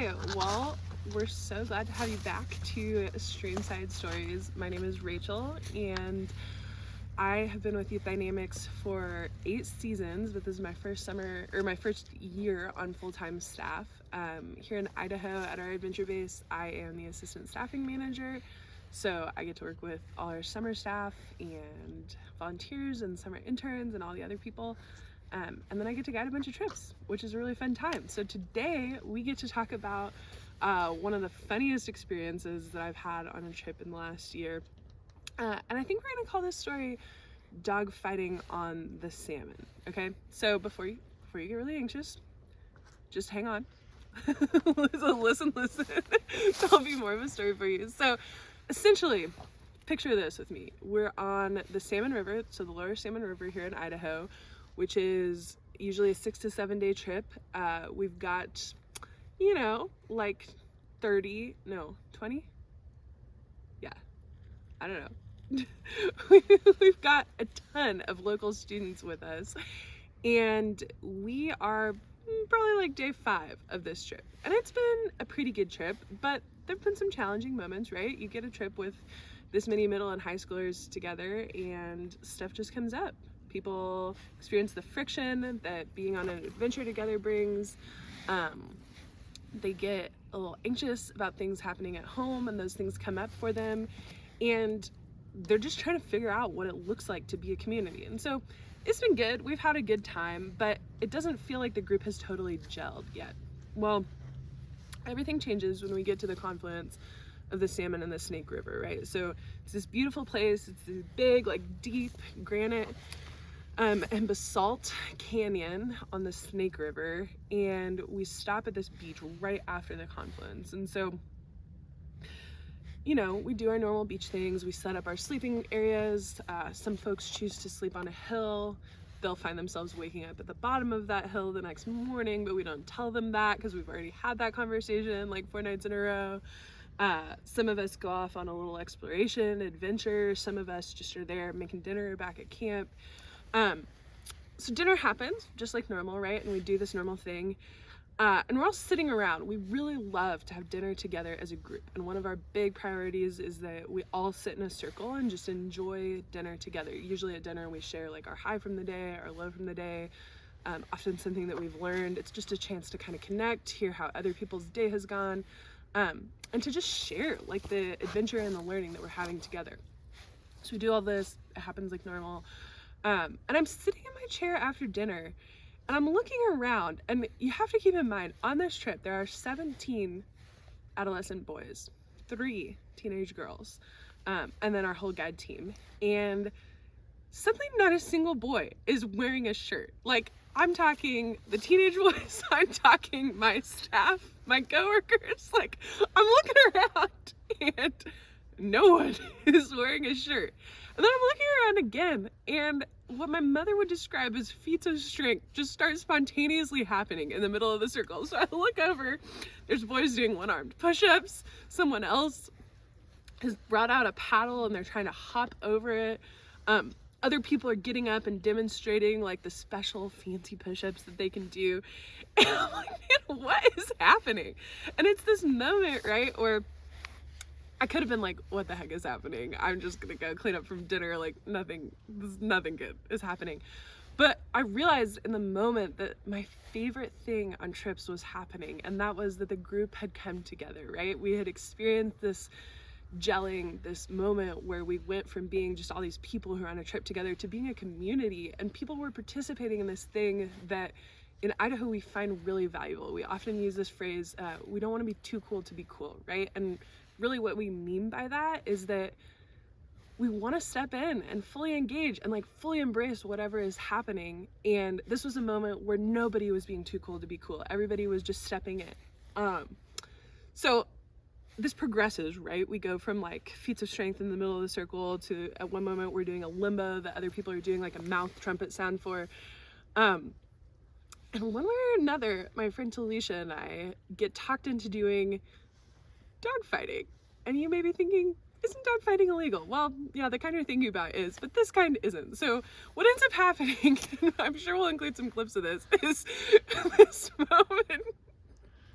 Hi, well, we're so glad to have you back to Streamside Stories. My name is Rachel, and I have been with Youth Dynamics for 8 seasons, but this is my first year on full-time staff. Here in Idaho at our adventure base, I am the assistant staffing manager, so I get to work with all our summer staff and volunteers and summer interns and all the other people. And then I get to guide a bunch of trips, which is a really fun time. So today we get to talk about one of the funniest experiences that I've had on a trip in the last year. And I think we're gonna call this story Dog Fighting on the Salmon. Okay, so before you get really anxious, just hang on. listen. There'll be more of a story for you. So essentially, picture this with me. We're on the Salmon River, so the lower Salmon River here in Idaho, which is usually a 6 to 7 day trip. We've got, like 20? Yeah, I don't know. We've got a ton of local students with us, and we are probably like day 5 of this trip. And it's been a pretty good trip, but there've been some challenging moments, right? You get a trip with this many middle and high schoolers together and stuff just comes up. People experience the friction that being on an adventure together brings. They get a little anxious about things happening at home, and those things come up for them, and they're just trying to figure out what it looks like to be a community. And so it's been good. We've had a good time, but it doesn't feel like the group has totally gelled yet. Well, everything changes when we get to the confluence of the Salmon and the Snake River, right? So it's this beautiful place. It's this big, like deep granite and basalt canyon on the Snake River, and we stop at this beach right after the confluence. And so, we do our normal beach things. We set up our sleeping areas. Some folks choose to sleep on a hill. They'll find themselves waking up at the bottom of that hill the next morning, but we don't tell them that because we've already had that conversation like 4 nights in a row. Some of us go off on a little exploration adventure. Some of us just are there making dinner back at camp. So dinner happens just like normal, right? And we do this normal thing. And we're all sitting around. We really love to have dinner together as a group. And one of our big priorities is that we all sit in a circle and just enjoy dinner together. Usually at dinner, we share like our high from the day, our low from the day, often something that we've learned. It's just a chance to kind of connect, hear how other people's day has gone, and to just share like the adventure and the learning that we're having together. So we do all this, it happens like normal. And I'm sitting in my chair after dinner and I'm looking around, and you have to keep in mind on this trip there are 17 adolescent boys, 3 teenage girls, and then our whole guide team. And suddenly not a single boy is wearing a shirt. Like, I'm talking the teenage boys, I'm talking my staff, my coworkers. Like, I'm looking around and no one is wearing a shirt. And then I'm looking around again, and what my mother would describe as feats of strength just start spontaneously happening in the middle of the circle. So I look over, there's boys doing one-armed push-ups. Someone else has brought out a paddle and they're trying to hop over it. Other people are getting up and demonstrating like the special fancy push-ups that they can do. And I'm like, man, what is happening? And it's this moment, right, where I could have been like, what the heck is happening? I'm just gonna go clean up from dinner. Like nothing good is happening. But I realized in the moment that my favorite thing on trips was happening. And that was that the group had come together, right? We had experienced this gelling, this moment where we went from being just all these people who are on a trip together to being a community, and people were participating in this thing that in Idaho we find really valuable. We often use this phrase, we don't want to be too cool to be cool, right? And really what we mean by that is that we want to step in and fully engage and like fully embrace whatever is happening. And this was a moment where nobody was being too cool to be cool. Everybody was just stepping in. So this progresses, right? We go from like feats of strength in the middle of the circle to at one moment we're doing a limbo that other people are doing like a mouth trumpet sound for. And one way or another, my friend Talisha and I get talked into doing dog fighting. And you may be thinking, isn't dog fighting illegal? Well, yeah, the kind you're thinking about is, but this kind isn't. So what ends up happening, and I'm sure we'll include some clips of this, is this moment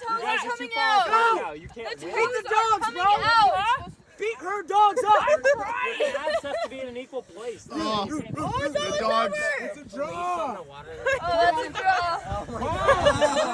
toes guys are are too coming far out. apart now. You can't The win. toes the are dogs, coming bro. out. Beat her dogs up. Your abs have to be in an equal place. The dogs. It's a draw. Oh, that's a draw.